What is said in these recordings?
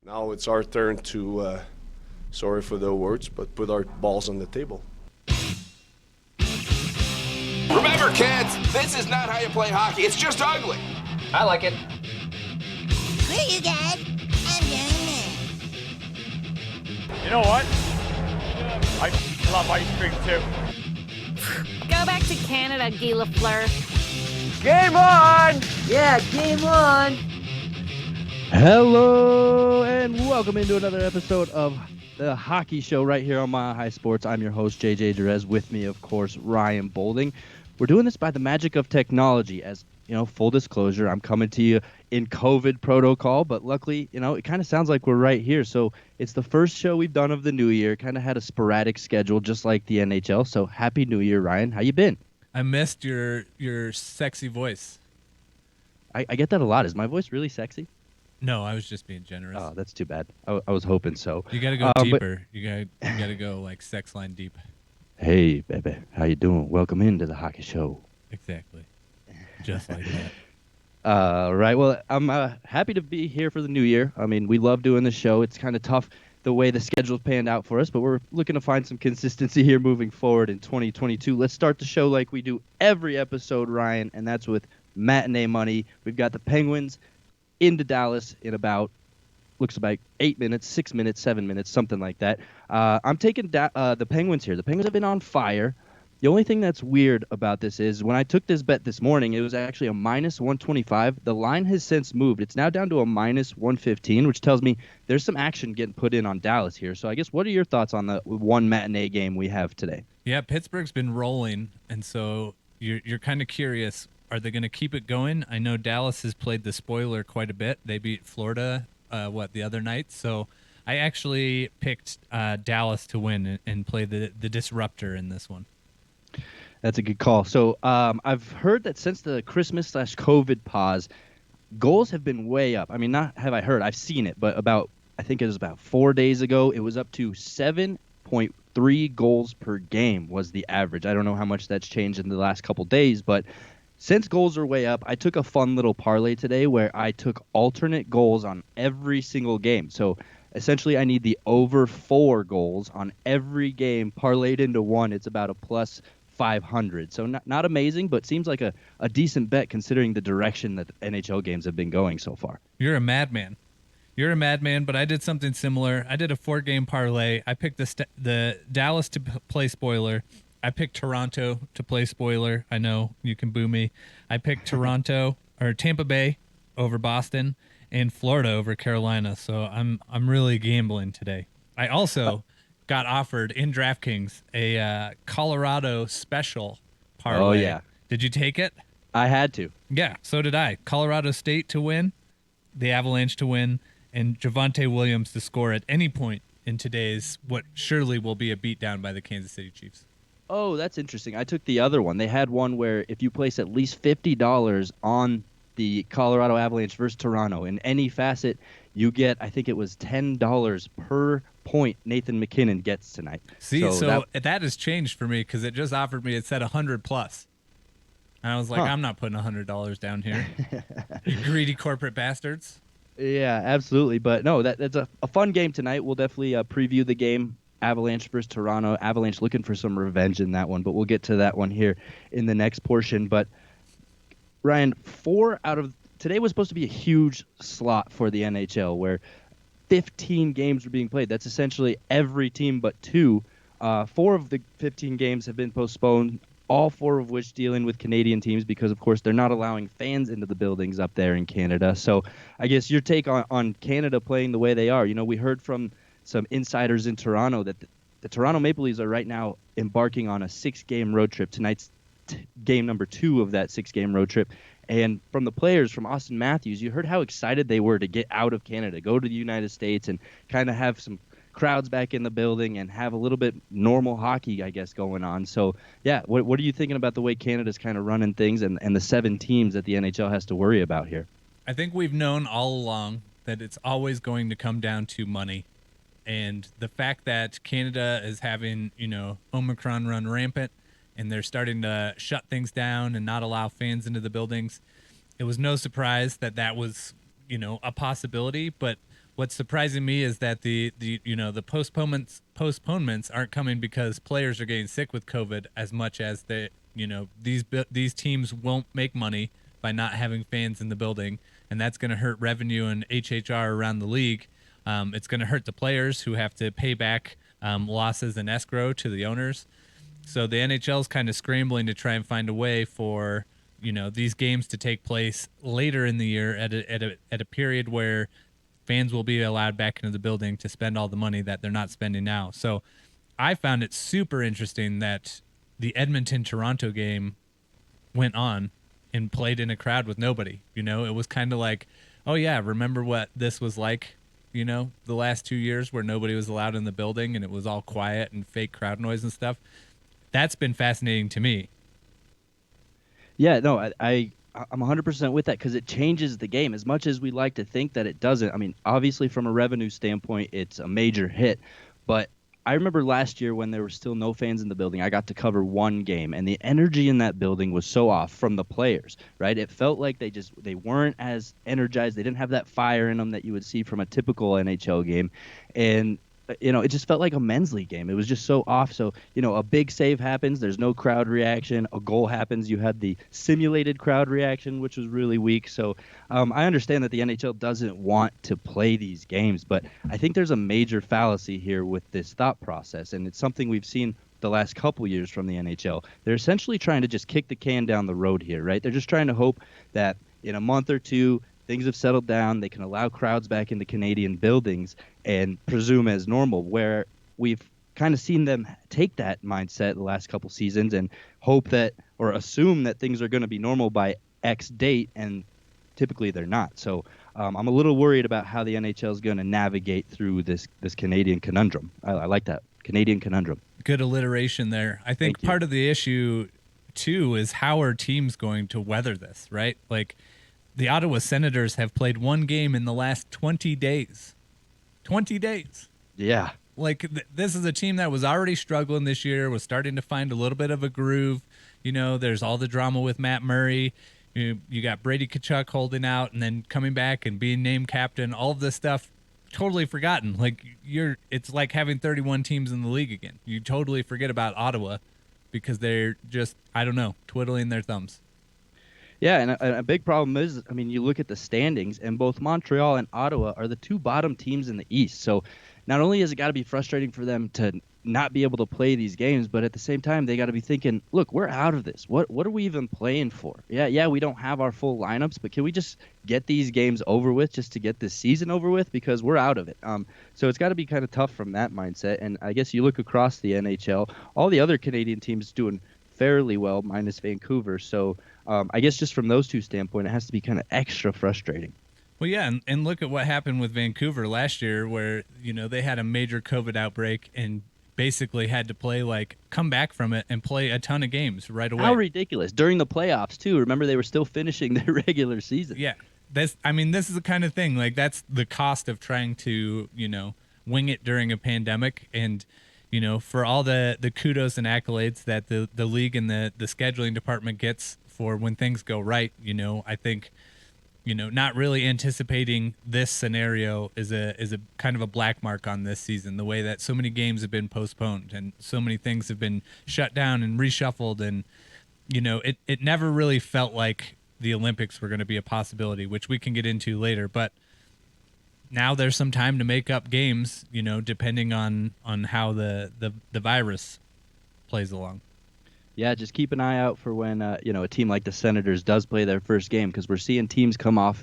Now it's our turn to, sorry for the words, but put our balls on the table. Remember, kids, this is not how you play hockey. It's just ugly. I like it. Screw you guys. I'm doing this. You know what? I love ice cream too. Go back to Canada, Guy Lafleur. Game on! Yeah, game on. Hello and welcome into another episode of the Hockey Show right here on Mile High Sports. I'm your host, JJ Jerez. With me, of course, Ryan Bolding. We're doing this by the magic of technology. As you know, full disclosure, I'm coming to you in COVID protocol, but luckily, it kind of sounds like we're right here. So it's the first show we've done of the new year. Kind of had a sporadic schedule, just like the NHL. So happy New Year, Ryan. How you been? I missed your sexy voice. I get that a lot. Is my voice really sexy? No, I was just being generous. Oh, that's too bad. I was hoping so. You gotta go deeper. You gotta go like sex line deep. Hey, baby, how you doing? Welcome into the Hockey Show. Exactly. Just like that. Right. Well, I'm happy to be here for the new year. I mean, we love doing the show. It's kind of tough the way the schedule's panned out for us, but we're looking to find some consistency here moving forward in 2022. Let's start the show like we do every episode, Ryan, and that's with matinee money. We've got the Penguins into Dallas in about 8 minutes, 6 minutes, 7 minutes, something like that. I'm taking the Penguins here. The Penguins have been on fire. The only thing that's weird about this is when I took this bet this morning, it was actually a minus 125. The line has since moved. It's now down to a minus 115, which tells me there's some action getting put in on Dallas here. So I guess what are your thoughts on the one matinee game we have today? Yeah, Pittsburgh's been rolling, and so you're kind of curious. Are they going to keep it going? I know Dallas has played the spoiler quite a bit. They beat Florida, the other night. So I actually picked Dallas to win and play the disruptor in this one. That's a good call. So I've heard that since the Christmas/COVID pause, goals have been way up. I mean, not have I heard. I've seen it, but I think it was about 4 days ago, it was up to 7.3 goals per game was the average. I don't know how much that's changed in the last couple days, but since goals are way up, I took a fun little parlay today where I took alternate goals on every single game. So essentially, I need the over 4 goals on every game parlayed into one. It's about a plus 500. So not amazing, but seems like a decent bet considering the direction that NHL games have been going so far. You're a madman. But I did something similar. I did a 4-game parlay. I picked the Dallas to play spoiler. I picked Toronto to play spoiler. I know you can boo me. I picked Tampa Bay over Boston and Florida over Carolina. So I'm really gambling today. I also got offered in DraftKings a Colorado special parlay. Oh yeah. Did you take it? I had to. Yeah, so did I. Colorado State to win, the Avalanche to win, and Javonte Williams to score at any point in today's what surely will be a beatdown by the Kansas City Chiefs. Oh, that's interesting. I took the other one. They had one where if you place at least $50 on the Colorado Avalanche versus Toronto in any facet, you get, I think it was $10 per point Nathan McKinnon gets tonight. See, so that has changed for me because it just offered me, it said 100 plus. And I was like, I'm not putting $100 down here. You greedy corporate bastards. Yeah, absolutely. But no, that's a fun game tonight. We'll definitely preview the game. Avalanche versus Toronto. Avalanche looking for some revenge in that one, but we'll get to that one here in the next portion. But Ryan, today was supposed to be a huge slot for the NHL where 15 games were being played. That's essentially every team but 2. 4 of the 15 games have been postponed, all 4 of which dealing with Canadian teams because, of course, they're not allowing fans into the buildings up there in Canada. So I guess your take on Canada playing the way they are. We heard from some insiders in Toronto that the Toronto Maple Leafs are right now embarking on a 6-game road trip. Tonight's game number 2 of that 6-game road trip. And from the players, from Austin Matthews, you heard how excited they were to get out of Canada, go to the United States and kind of have some crowds back in the building and have a little bit normal hockey, I guess, going on. So, yeah, what are you thinking about the way Canada's kind of running things and the 7 teams that the NHL has to worry about here? I think we've known all along that it's always going to come down to money. And the fact that Canada is having, Omicron run rampant and they're starting to shut things down and not allow fans into the buildings, it was no surprise that was, a possibility. But what's surprising me is that the postponements aren't coming because players are getting sick with COVID as much as these teams won't make money by not having fans in the building, and that's going to hurt revenue and HHR around the league. It's going to hurt the players who have to pay back losses in escrow to the owners. So the NHL is kind of scrambling to try and find a way for these games to take place later in the year at a period where fans will be allowed back into the building to spend all the money that they're not spending now. So I found it super interesting that the Edmonton-Toronto game went on and played in a crowd with nobody. It was kind of like, oh yeah, remember what this was like, the last 2 years where nobody was allowed in the building and it was all quiet and fake crowd noise and stuff. That's been fascinating to me. Yeah, no, I'm 100% with that because it changes the game as much as we like to think that it doesn't. I mean, obviously from a revenue standpoint, it's a major hit, but I remember last year when there were still no fans in the building, I got to cover one game, and the energy in that building was so off from the players, right? It felt like they weren't as energized. They didn't have that fire in them that you would see from a typical NHL game. And it just felt like a men's league game. It was just so off. So, a big save happens. There's no crowd reaction. A goal happens. You had the simulated crowd reaction, which was really weak. So I understand that the NHL doesn't want to play these games, but I think there's a major fallacy here with this thought process, and it's something we've seen the last couple years from the NHL. They're essentially trying to just kick the can down the road here, right? They're just trying to hope that in a month or two, things have settled down. They can allow crowds back into Canadian buildings and presume as normal, where we've kind of seen them take that mindset the last couple seasons and hope that or assume that things are going to be normal by X date, and typically they're not. So I'm a little worried about how the NHL is going to navigate through this Canadian conundrum. I like that. Canadian conundrum. Good alliteration there. I think part of the issue, too, is how are teams going to weather this, right? Like, the Ottawa Senators have played one game in the last 20 days. 20 days. Yeah. Like, this is a team that was already struggling this year, was starting to find a little bit of a groove. There's all the drama with Matt Murray. You got Brady Tkachuk holding out and then coming back and being named captain. All of this stuff, totally forgotten. Like, it's like having 31 teams in the league again. You totally forget about Ottawa because they're just, I don't know, twiddling their thumbs. Yeah, and a big problem is, I mean, you look at the standings, and both Montreal and Ottawa are the two bottom teams in the East. So not only has it got to be frustrating for them to not be able to play these games, but at the same time, they got to be thinking, look, we're out of this. What are we even playing for? Yeah, we don't have our full lineups, but can we just get these games over with just to get this season over with? Because we're out of it. So it's got to be kind of tough from that mindset. And I guess you look across the NHL, all the other Canadian teams doing fairly well, minus Vancouver. So I guess just from those two standpoints, it has to be kind of extra frustrating. Well, yeah, and look at what happened with Vancouver last year where, they had a major COVID outbreak and basically had to come back from it and play a ton of games right away. How ridiculous. During the playoffs, too. Remember, they were still finishing their regular season. Yeah. This is the kind of thing, like, that's the cost of trying to, wing it during a pandemic. And, for all the kudos and accolades that the league and the scheduling department gets for when things go right, I think, not really anticipating this scenario is a kind of a black mark on this season, the way that so many games have been postponed and so many things have been shut down and reshuffled. And, it never really felt like the Olympics were going to be a possibility, which we can get into later. But now there's some time to make up games, depending on how the virus plays along. Yeah, just keep an eye out for when a team like the Senators does play their first game, because we're seeing teams come off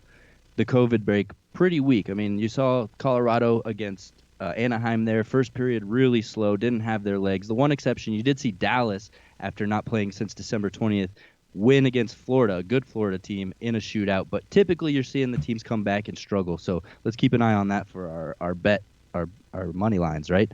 the COVID break pretty weak. I mean, you saw Colorado against Anaheim there. First period really slow, didn't have their legs. The one exception, you did see Dallas, after not playing since December 20th, win against Florida, a good Florida team, in a shootout. But typically you're seeing the teams come back and struggle. So let's keep an eye on that for our bet, our money lines, right?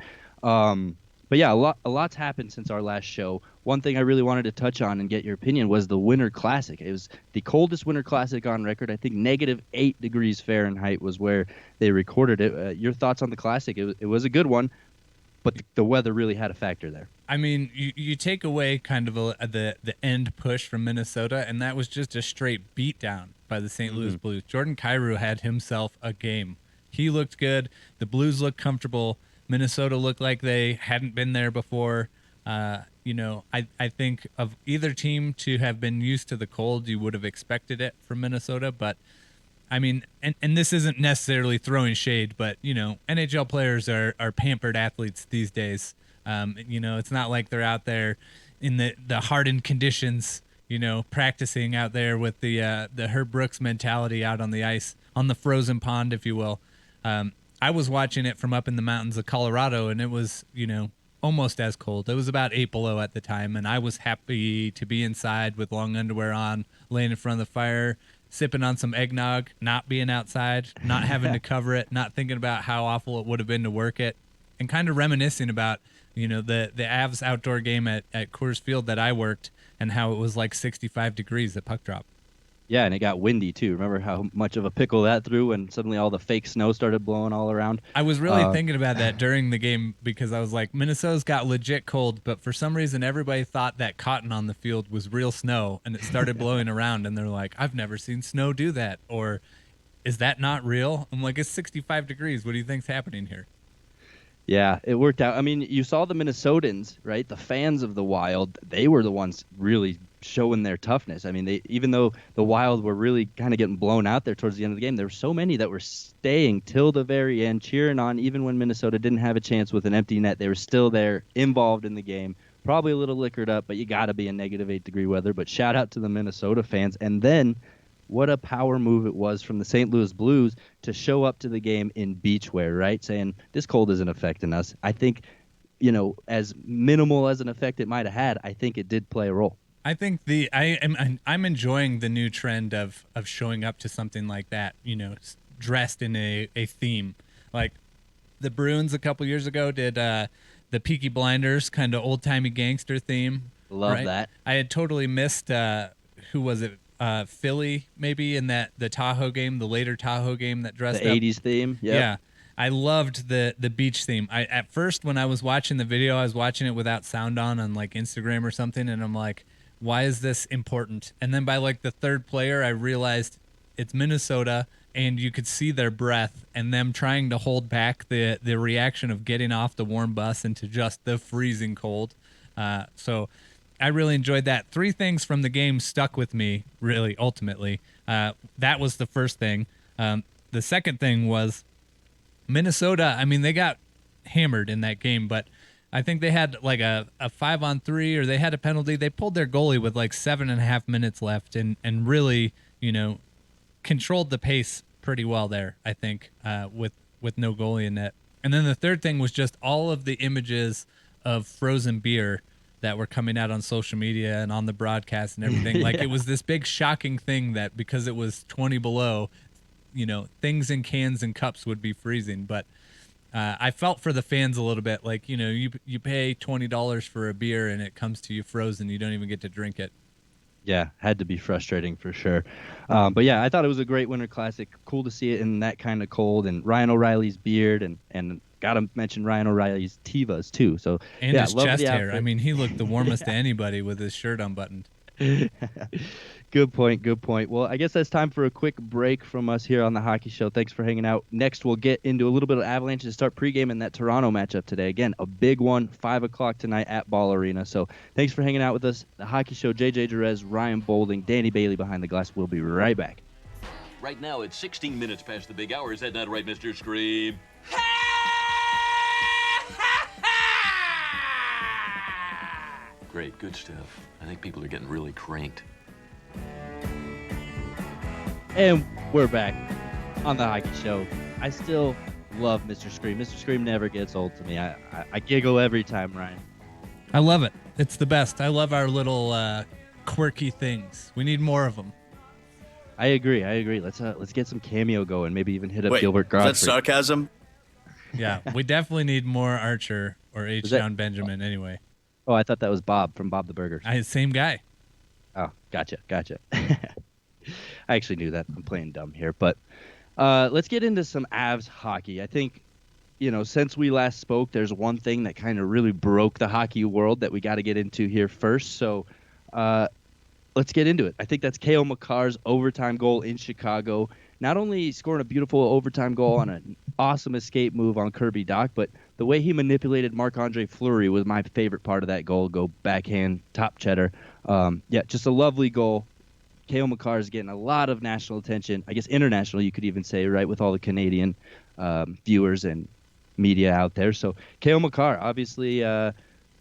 But yeah, a lot's happened since our last show. One thing I really wanted to touch on and get your opinion was the Winter Classic. It was the coldest Winter Classic on record. I think -8 degrees Fahrenheit was where they recorded it. Your thoughts on the Classic? It was a good one, but the weather really had a factor there. I mean, you take away kind of the end push from Minnesota, and that was just a straight beatdown by the St. Louis Blues. Jordan Kyrou had himself a game. He looked good. The Blues looked comfortable. Minnesota looked like they hadn't been there before. I think of either team to have been used to the cold, you would have expected it from Minnesota. But, I mean, and this isn't necessarily throwing shade, but, NHL players are pampered athletes these days. It's not like they're out there in the hardened conditions, practicing out there with the Herb Brooks mentality out on the ice, on the frozen pond, if you will. I was watching it from up in the mountains of Colorado, and it was, almost as cold. It was about 8 below at the time, and I was happy to be inside with long underwear on, laying in front of the fire, sipping on some eggnog, not being outside, not having to cover it, not thinking about how awful it would have been to work it, and kind of reminiscing about, the Avs outdoor game at Coors Field that I worked and how it was like 65 degrees at puck drop. Yeah, and it got windy too. Remember how much of a pickle that threw when suddenly all the fake snow started blowing all around? I was really thinking about that during the game because I was like, Minnesota's got legit cold, but for some reason everybody thought that cotton on the field was real snow, and it started blowing around, and they're like, I've never seen snow do that, or is that not real? I'm like, it's 65 degrees. What do you think's happening here? Yeah, it worked out. I mean, you saw the Minnesotans, right? The fans of the Wild, they were the ones really showing their toughness. I mean, even though the Wild were really kind of getting blown out there towards the end of the game, there were so many that were staying till the very end, cheering on, even when Minnesota didn't have a chance with an empty net. They were still there, involved in the game, probably a little liquored up, but you got to be in negative 8-degree weather. But shout out to the Minnesota fans. And then what a power move it was from the St. Louis Blues to show up to the game in beachwear, right? Saying, this cold isn't affecting us. I think, as minimal as an effect it might have had, I think it did play a role. I think I'm enjoying the new trend of showing up to something like that, dressed in a theme. Like the Bruins a couple years ago did the Peaky Blinders kind of old-timey gangster theme. Love right? that. I had totally missed, who was it? Philly, maybe, in the Tahoe game, the later Tahoe game that dressed the up. 80s theme. Yep. Yeah. I loved the beach theme. At first, when I was watching the video, I was watching it without sound on like Instagram or something, and I'm like, why is this important? And then by like the third player, I realized it's Minnesota, and you could see their breath and them trying to hold back the reaction of getting off the warm bus into just the freezing cold. So I really enjoyed that. 3 things from the game stuck with me, really, ultimately. That was the first thing. The second thing was Minnesota. I mean, they got hammered in that game, but I think they had like a 5-on-3, or they had a penalty. They pulled their goalie with like 7.5 minutes left and really, controlled the pace pretty well there, I think, with no goalie in net. And then the third thing was just all of the images of frozen beer that were coming out on social media and on the broadcast and everything. Like, it was this big shocking thing that because it was 20 below, things in cans and cups would be freezing. But I felt for the fans a little bit, like, you pay $20 for a beer and it comes to you frozen. You don't even get to drink it. Yeah, had to be frustrating for sure. But yeah, I thought it was a great Winter Classic. Cool to see it in that kind of cold, and Ryan O'Reilly's beard, and gotta mention Ryan O'Reilly's Tivas too. So and yeah, his love chest the hair. outfit. I mean, he looked the warmest to anybody with his shirt unbuttoned. Good point. Well, I guess that's time for a quick break from us here on the Hockey Show. Thanks for hanging out. Next, we'll get into a little bit of Avalanche to start pregame in that Toronto matchup today. Again, a big one, 5 o'clock tonight at Ball Arena. So thanks for hanging out with us. The Hockey Show, JJ Jerez, Ryan Bolding, Danny Bailey behind the glass. We'll be right back. Right now, it's 16 minutes past the big hour. Is that not right, Mr. Scream? Great, good stuff. I think people are getting really cranked. And we're back on the Hockey Show. I still love Mr. Scream. Mr. Scream never gets old to me. I giggle every time, Ryan. I love it. It's the best. I love our little quirky things. We need more of them. I agree. Let's get some cameo going. Maybe even hit up Gilbert Is Godfrey. that sarcasm? Yeah, we definitely need more Archer or H. Down Benjamin anyway. Oh, I thought that was Bob from Bob the Burgers. Same guy. Oh, gotcha. I actually knew that. I'm playing dumb here. But let's get into some Avs hockey. I think, since we last spoke, there's one thing that kind of really broke the hockey world that we got to get into here first. So let's get into it. I think that's Cale Makar's overtime goal in Chicago. Not only scoring a beautiful overtime goal on an awesome escape move on Kirby Dach, but the way he manipulated Marc-Andre Fleury was my favorite part of that goal. Go backhand, top cheddar. Just a lovely goal. Cale Makar is getting a lot of national attention. I guess international, you could even say, right, with all the Canadian viewers and media out there. So Cale Makar, obviously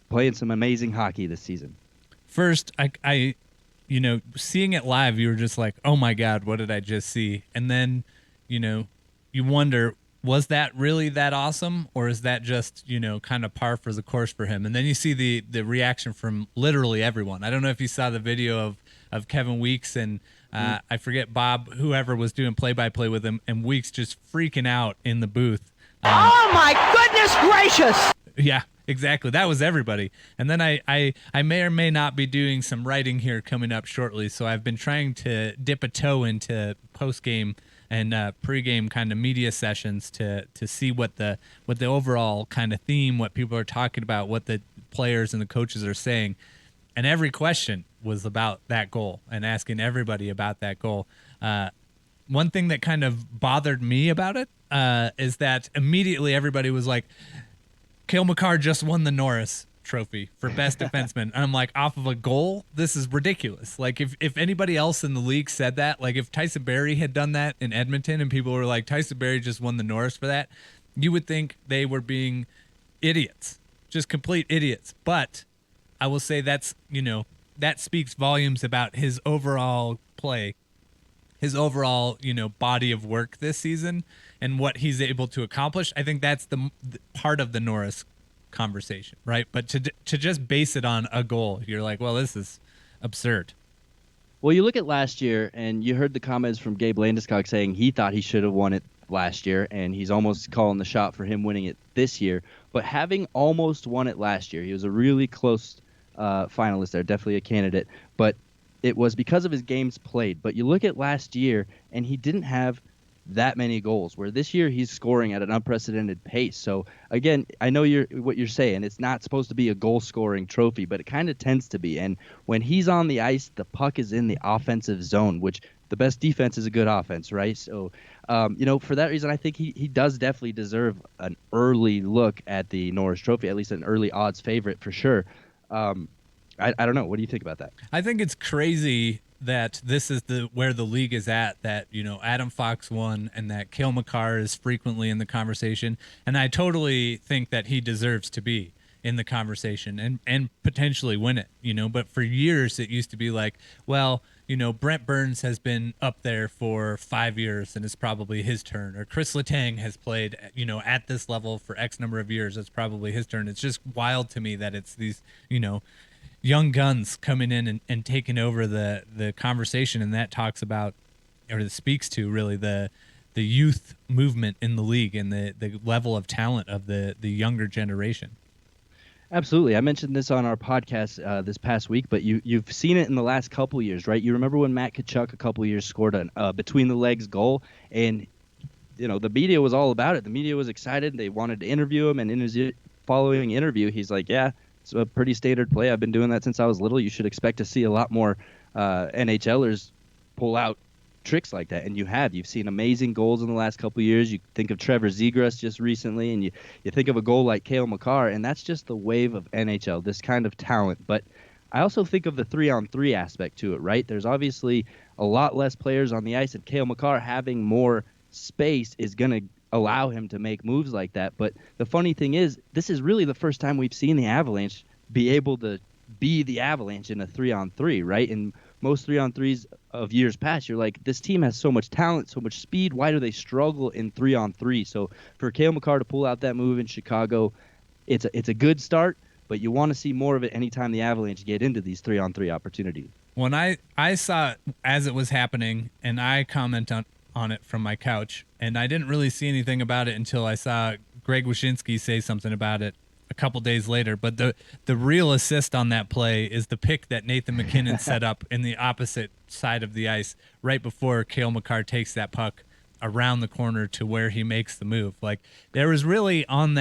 playing some amazing hockey this season. First, I seeing it live, you were just like, oh my God, what did I just see? And then, you wonder, was that really that awesome? Or is that just, kind of par for the course for him? And then you see the reaction from literally everyone. I don't know if you saw the video of Kevin Weeks and I forget Bob, whoever was doing play-by-play with him, and Weeks just freaking out in the booth. Oh my goodness gracious! Yeah. Exactly. That was everybody. And then I may or may not be doing some writing here coming up shortly. So I've been trying to dip a toe into post-game and pre-game kind of media sessions to see what the overall kind of theme, what people are talking about, what the players and the coaches are saying. And every question was about that goal and asking everybody about that goal. One thing that kind of bothered me about it is that immediately everybody was like, Cale Makar just won the Norris Trophy for best defenseman. And I'm like, off of a goal? This is ridiculous. Like, if anybody else in the league said that, like if Tyson Barrie had done that in Edmonton and people were like, Tyson Barrie just won the Norris for that, you would think they were being idiots, just complete idiots. But I will say that speaks volumes about his overall play, his overall, body of work this season and what he's able to accomplish. I think that's the part of the Norris conversation, right? But to just base it on a goal, you're like, well, this is absurd. Well, you look at last year, and you heard the comments from Gabe Landeskog saying he thought he should have won it last year, and he's almost calling the shot for him winning it this year. But having almost won it last year, he was a really close finalist there, definitely a candidate. But it was because of his games played. But you look at last year, and he didn't have that many goals, where this year he's scoring at an unprecedented pace. So again, I know what you're saying. It's not supposed to be a goal-scoring trophy, but it kind of tends to be. And when he's on the ice, the puck is in the offensive zone, which the best defense is a good offense, right? So, for that reason, I think he does definitely deserve an early look at the Norris Trophy, at least an early odds favorite for sure. I don't know. What do you think about that? I think it's crazy that this is where the league is at, that, Adam Fox won and that Cale Makar is frequently in the conversation. And I totally think that he deserves to be in the conversation and potentially win it, but for years it used to be like, well, Brent Burns has been up there for 5 years and it's probably his turn, or Chris Letang has played, at this level for X number of years. It's probably his turn. It's just wild to me that it's these, young guns coming in and taking over the conversation, and that talks about, or that speaks to really the youth movement in the league and the level of talent of the younger generation. Absolutely. I mentioned this on our podcast this past week, but you've seen it in the last couple years, right? You remember when Matt Tkachuk a couple years scored a between-the-legs goal, and the media was all about it. The media was excited. They wanted to interview him, and in his following interview, he's like, yeah, it's a pretty standard play. I've been doing that since I was little. You should expect to see a lot more NHLers pull out tricks like that, and you've seen amazing goals in the last couple of years. You think of Trevor Zegras just recently, and you think of a goal like Cale Makar, and that's just the wave of NHL, this kind of talent. But I also think of the 3-on-3 aspect to it, right? There's obviously a lot less players on the ice, and Cale Makar having more space is going to allow him to make moves like that. But the funny thing is, this is really the first time we've seen the Avalanche be able to be the Avalanche in a 3-on-3, right? And most 3-on-3s of years past, you're like, this team has so much talent, so much speed. Why do they struggle in 3-on-3? So for Cale Makar to pull out that move in Chicago, it's a good start, but you want to see more of it anytime the Avalanche get into these 3-on-3 opportunities. When I saw it as it was happening, and I comment on it from my couch, and I didn't really see anything about it until I saw Greg Wyshynski say something about it a couple days later. But the real assist on that play is the pick that Nathan McKinnon set up in the opposite side of the ice right before Cale Makar takes that puck around the corner to where he makes the move. Like, there was really in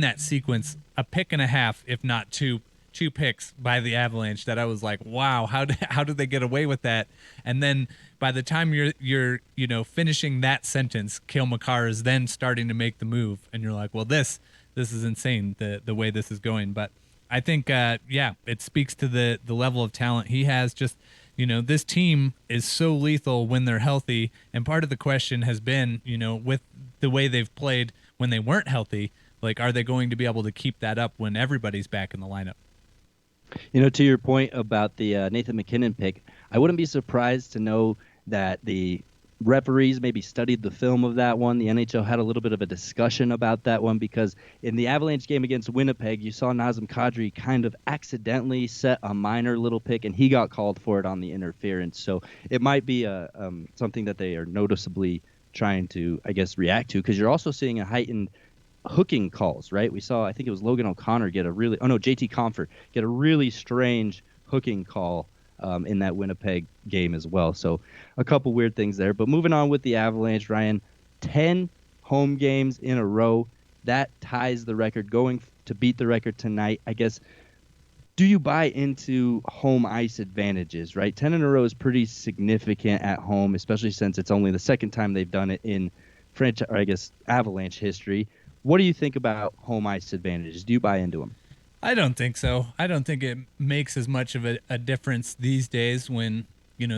that sequence a pick and a half, if not two 2 picks by the Avalanche that I was like, wow, how did they get away with that? And then by the time you're finishing that sentence, Cale Makar is then starting to make the move, and you're like, well, this is insane, the way this is going. But I think it speaks to the level of talent he has. Just, this team is so lethal when they're healthy, and part of the question has been, with the way they've played when they weren't healthy, like, are they going to be able to keep that up when everybody's back in the lineup? To your point about the Nathan McKinnon pick, I wouldn't be surprised to know that the referees maybe studied the film of that one. The NHL had a little bit of a discussion about that one because in the Avalanche game against Winnipeg, you saw Nazem Kadri kind of accidentally set a minor little pick, and he got called for it on the interference. So it might be something that they are noticeably trying to, I guess, react to, because you're also seeing a heightened hooking calls, right? We saw, I think it was Logan O'Connor JT Compher get a really strange hooking call in that Winnipeg game as well. So a couple weird things there. But moving on with the Avalanche, Ryan, 10 home games in a row. That ties the record, going to beat the record tonight. I guess, do you buy into home ice advantages, right? 10 in a row is pretty significant at home, especially since it's only the second time they've done it in Avalanche history. What do you think about home ice advantages? Do you buy into them? I don't think so. I don't think it makes as much of a difference these days when,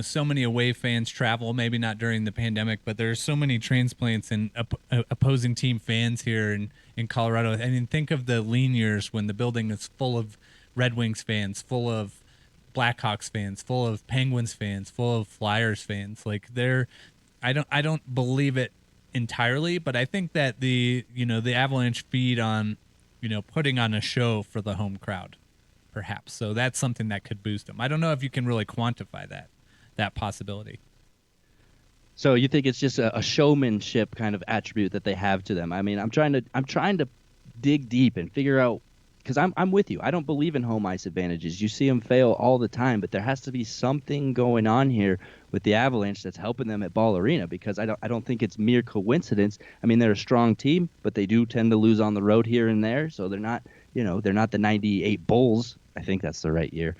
so many away fans travel, maybe not during the pandemic, but there's so many transplants and opposing team fans here in Colorado. I mean, think of the lean years when the building is full of Red Wings fans, full of Blackhawks fans, full of Penguins fans, full of Flyers fans. Like, I don't believe it entirely, but I think that the Avalanche feed on putting on a show for the home crowd, perhaps. So that's something that could boost them. I don't know if you can really quantify that possibility. So you think it's just a showmanship kind of attribute that they have to them? I mean, I'm trying to dig deep and figure out, because I'm with you. I don't believe in home ice advantages. You see them fail all the time, but there has to be something going on here with the Avalanche that's helping them at Ball Arena, because I don't think it's mere coincidence. I mean, they're a strong team, but they do tend to lose on the road here and there, so they're not the 98 Bulls. I think that's the right year.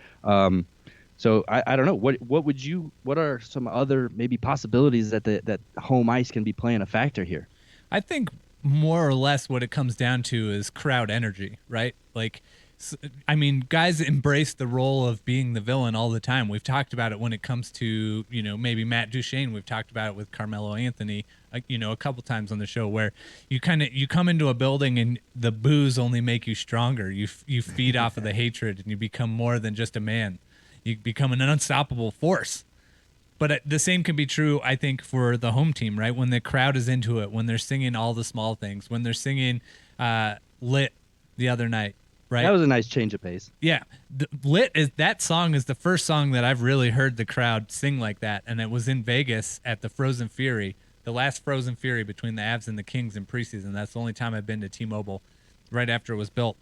So I don't know. What are some other maybe possibilities that home ice can be playing a factor here? I think more or less what it comes down to is crowd energy, right? Like, I mean, guys embrace the role of being the villain all the time. We've talked about it when it comes to, maybe Matt Duchene. We've talked about it with Carmelo Anthony, a couple times on the show, where you come into a building and the boos only make you stronger. You feed off of the hatred, and you become more than just a man. You become an unstoppable force. But the same can be true, I think, for the home team, right? When the crowd is into it, when they're singing all the small things, when they're singing Lit the other night, right? That was a nice change of pace. Yeah. That song is the first song that I've really heard the crowd sing like that, and it was in Vegas at the Frozen Fury, the last Frozen Fury between the Avs and the Kings in preseason. That's the only time I've been to T-Mobile, right after it was built.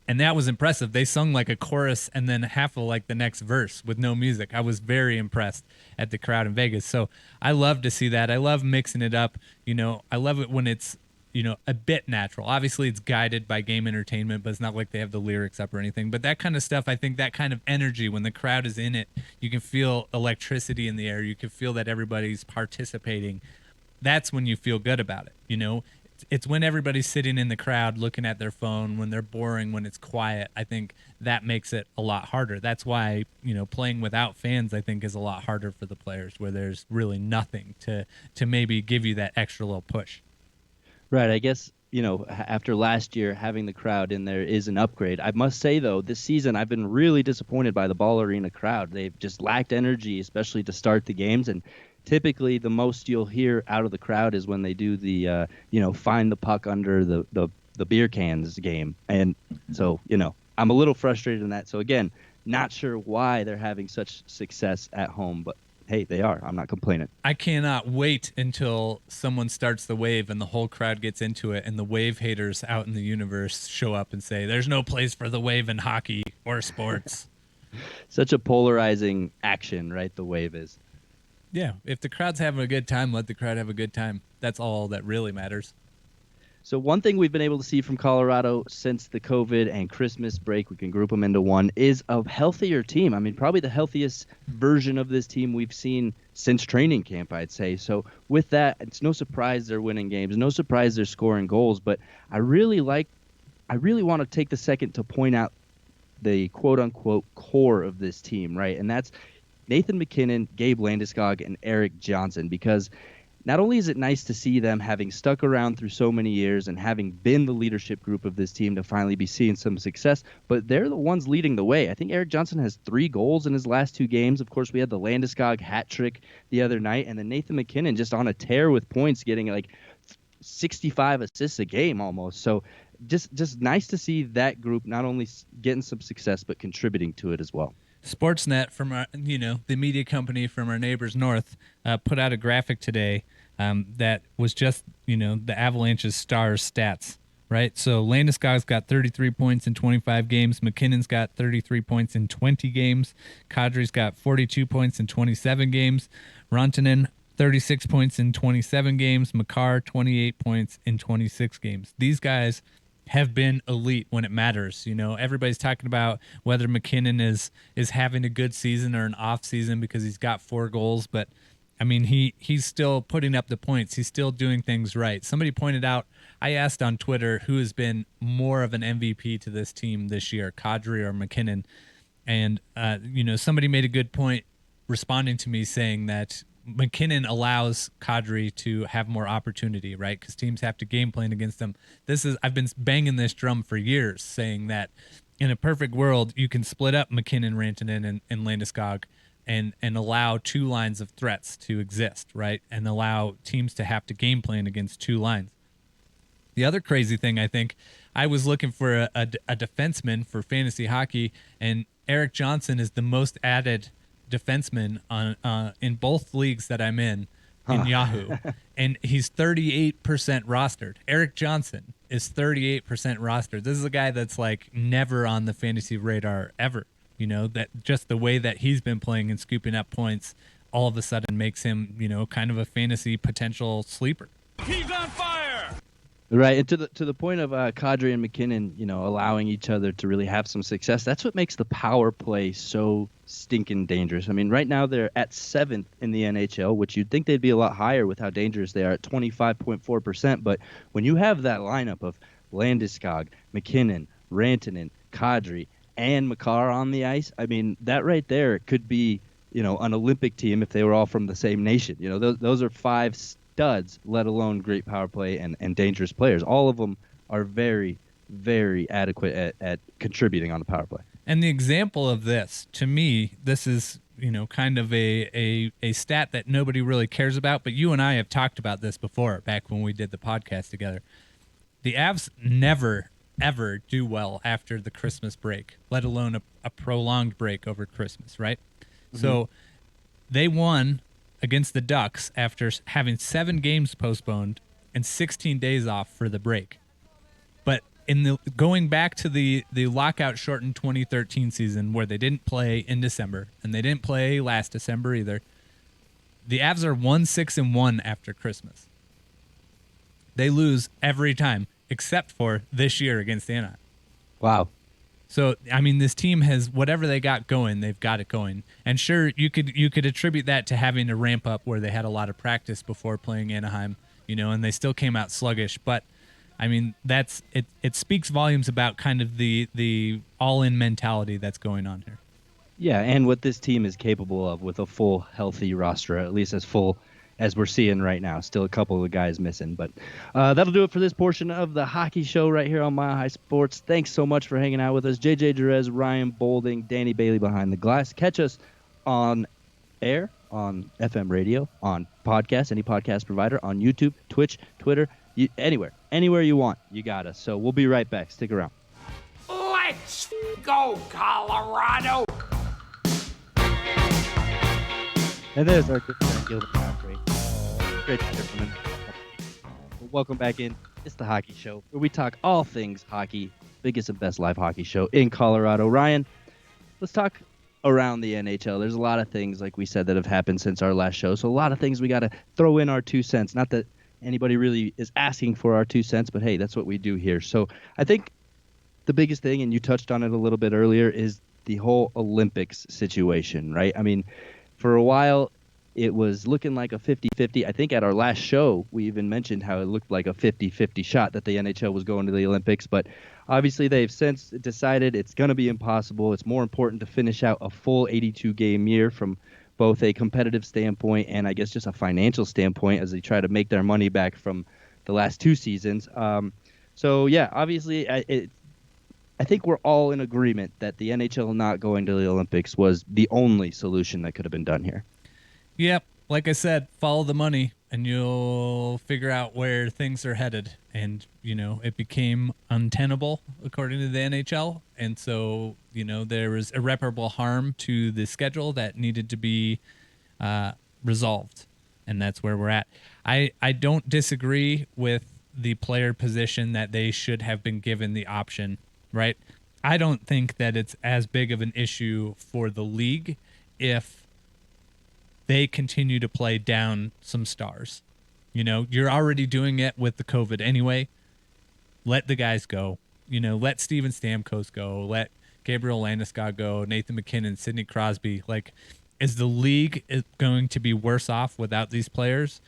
And that was impressive. They sung like a chorus and then half of like the next verse with no music. I was very impressed at the crowd in Vegas. So I love to see that. I love mixing it up. I love it when it's, a bit natural. Obviously it's guided by game entertainment, but it's not like they have the lyrics up or anything. But that kind of stuff, I think that kind of energy, when the crowd is in it, you can feel electricity in the air. You can feel that everybody's participating. That's when you feel good about it, It's when everybody's sitting in the crowd looking at their phone, when they're boring, when it's quiet. I think that makes it a lot harder. That's why, playing without fans, I think, is a lot harder for the players, where there's really nothing to maybe give you that extra little push. Right. I guess, after last year, having the crowd in there is an upgrade. I must say, though, this season I've been really disappointed by the Ball Arena crowd. They've just lacked energy, especially to start the games. And typically the most you'll hear out of the crowd is when they do the, find the puck under the beer cans game. And so, I'm a little frustrated in that. So, again, not sure why they're having such success at home, but hey, they are. I'm not complaining. I cannot wait until someone starts the Wave and the whole crowd gets into it, and the Wave haters out in the universe show up and say, there's no place for the Wave in hockey or sports. Such a polarizing action, right? The Wave is. Yeah, if the crowd's having a good time, let the crowd have a good time. That's all that really matters. So one thing we've been able to see from Colorado since the COVID and Christmas break, we can group them into one, is a healthier team. I mean, probably the healthiest version of this team we've seen since training camp, I'd say. So with that, it's no surprise they're winning games, no surprise they're scoring goals. But I really want to take the second to point out the quote-unquote core of this team, right? And that's Nathan MacKinnon, Gabe Landeskog, and Eric Johnson, because not only is it nice to see them having stuck around through so many years and having been the leadership group of this team to finally be seeing some success, but they're the ones leading the way. I think Eric Johnson has 3 goals in his last 2 games. Of course, we had the Landeskog hat trick the other night, and then Nathan MacKinnon just on a tear with points, getting like 65 assists a game almost. So just nice to see that group not only getting some success, but contributing to it as well. Sportsnet, from our, the media company from our neighbors north, put out a graphic today that was just, the Avalanche's stars stats, right? So Landeskog's got 33 points in 25 games. McKinnon's got 33 points in 20 games. Kadri's got 42 points in 27 games. Rantanen, 36 points in 27 games. Makar, 28 points in 26 games. These guys have been elite when it matters. Everybody's talking about whether MacKinnon is having a good season or an off season because he's got 4 goals, but I mean, he's still putting up the points. He's still doing things right. Somebody pointed out, I asked on Twitter who has been more of an MVP to this team this year, Kadri or MacKinnon, and somebody made a good point responding to me saying that MacKinnon allows Kadri to have more opportunity, right? Because teams have to game plan against them. I've been banging this drum for years, saying that in a perfect world, you can split up MacKinnon, Rantanen, and Landeskog and allow 2 lines of threats to exist, right? And allow teams to have to game plan against 2 lines. The other crazy thing, I think, I was looking for a defenseman for fantasy hockey, and Eric Johnson is the most added defenseman in both leagues that I'm in Yahoo, and he's 38% rostered. Eric Johnson is 38% rostered. This is a guy that's like never on the fantasy radar ever. That just the way that he's been playing and scooping up points all of a sudden makes him, kind of a fantasy potential sleeper. He's on fire! Right, and to the point of Kadri and MacKinnon, allowing each other to really have some success, that's what makes the power play so stinking dangerous. I mean, right now they're at 7th in the NHL, which you'd think they'd be a lot higher with how dangerous they are at 25.4%. But when you have that lineup of Landeskog, MacKinnon, Rantanen, Kadri, and Makar on the ice, I mean, that right there could be, an Olympic team if they were all from the same nation. Those are 5 studs, let alone great power play and dangerous players. All of them are very, very adequate at contributing on the power play. And the example of this, to me, this is, kind of a stat that nobody really cares about, but you and I have talked about this before, back when we did the podcast together. The Avs never, ever do well after the Christmas break, let alone a prolonged break over Christmas, right? Mm-hmm. So they won against the Ducks after having 7 games postponed and 16 days off for the break. But going back to the lockout shortened 2013 season where they didn't play in December and they didn't play last December either, the Avs are 1-6-1 after Christmas. They lose every time except for this year against Anaheim. Wow. So, I mean, this team has whatever they got going, they've got it going. And sure, you could attribute that to having a ramp up where they had a lot of practice before playing Anaheim, and they still came out sluggish. But, I mean, it speaks volumes about kind of the all-in mentality that's going on here. Yeah, and what this team is capable of with a full, healthy roster, at least as full as we're seeing right now. Still a couple of the guys missing. But that'll do it for this portion of the hockey show right here on Mile High Sports. Thanks so much for hanging out with us. JJ Jerez, Ryan Bolding, Danny Bailey behind the glass. Catch us on air, on FM radio, on podcast, any podcast provider, on YouTube, Twitch, Twitter, anywhere you want. You got us. So we'll be right back. Stick around. Let's go, Colorado! And there's our good friend Gilbert Godfrey. Great to hear from him. Well, welcome back in. It's the Hockey Show, where we talk all things hockey, biggest and best live hockey show in Colorado. Ryan, let's talk around the NHL. There's a lot of things, like we said, that have happened since our last show. So a lot of things we got to throw in our 2 cents. Not that anybody really is asking for our 2 cents, but hey, that's what we do here. So I think the biggest thing, and you touched on it a little bit earlier, is the whole Olympics situation, right? I mean, for a while, it was looking like a 50-50. I think at our last show, we even mentioned how it looked like a 50-50 shot that the NHL was going to the Olympics. But obviously, they've since decided it's going to be impossible. It's more important to finish out a full 82-game year from both a competitive standpoint and I guess just a financial standpoint as they try to make their money back from the last 2 seasons. So, yeah, obviously, I think we're all in agreement that the NHL not going to the Olympics was the only solution that could have been done here. Yep. Like I said, follow the money and you'll figure out where things are headed. And, it became untenable according to the NHL. And so, there was irreparable harm to the schedule that needed to be resolved. And that's where we're at. I don't disagree with the player position that they should have been given the option, right? I don't think that it's as big of an issue for the league if they continue to play down some stars. You're already doing it with the COVID anyway. Let the guys go. Let Steven Stamkos go. Let Gabriel Landeskog go. Nathan McKinnon, Sidney Crosby. Is the league going to be worse off without these players?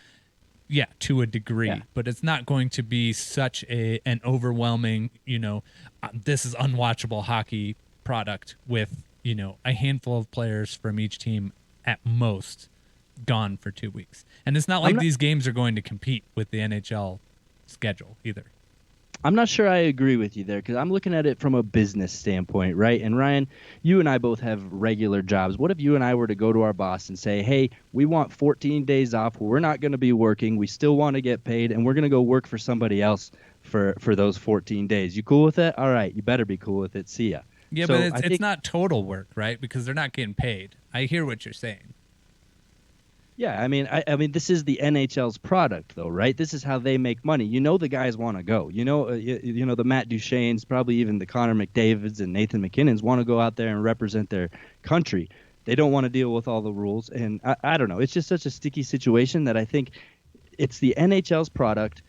Yeah, to a degree. Yeah. But it's not going to be such an overwhelming, this is unwatchable hockey product with, a handful of players from each team at most gone for 2 weeks. And it's not like these games are going to compete with the NHL schedule either. I'm not sure I agree with you there because I'm looking at it from a business standpoint, right? And Ryan, you and I both have regular jobs. What if you and I were to go to our boss and say, hey, we want 14 days off. We're not going to be working. We still want to get paid, and we're going to go work for somebody else for those 14 days. You cool with that? All right, you better be cool with it. See ya. Yeah, so but it's not total work, right? Because they're not getting paid. I hear what you're saying. Yeah, I mean, this is the NHL's product, though, right? This is how they make money. The guys want to go. The Matt Duchene's, probably even the Connor McDavid's and Nathan McKinnon's want to go out there and represent their country. They don't want to deal with all the rules, and I don't know. It's just such a sticky situation that I think it's the NHL's product.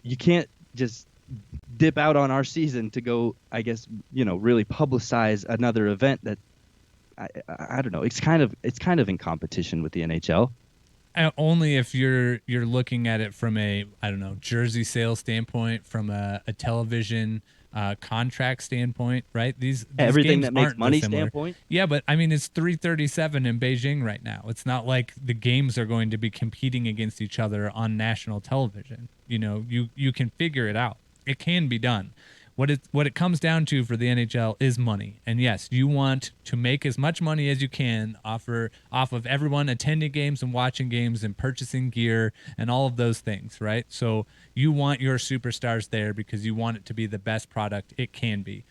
You can't just dip out on our season to go, I guess, really publicize another event that. I don't know. It's kind of in competition with the NHL. Only if you're looking at it from a jersey sales standpoint, from a television contract standpoint, right? These everything games that makes aren't money dissimilar. Standpoint. Yeah, but I mean it's 3:37 in Beijing right now. It's not like the games are going to be competing against each other on national television. You can figure it out. It can be done. What it comes down to for the NHL is money. And yes, you want to make as much money as you can off of everyone attending games and watching games and purchasing gear and all of those things, right? So you want your superstars there because you want it to be the best product it can be.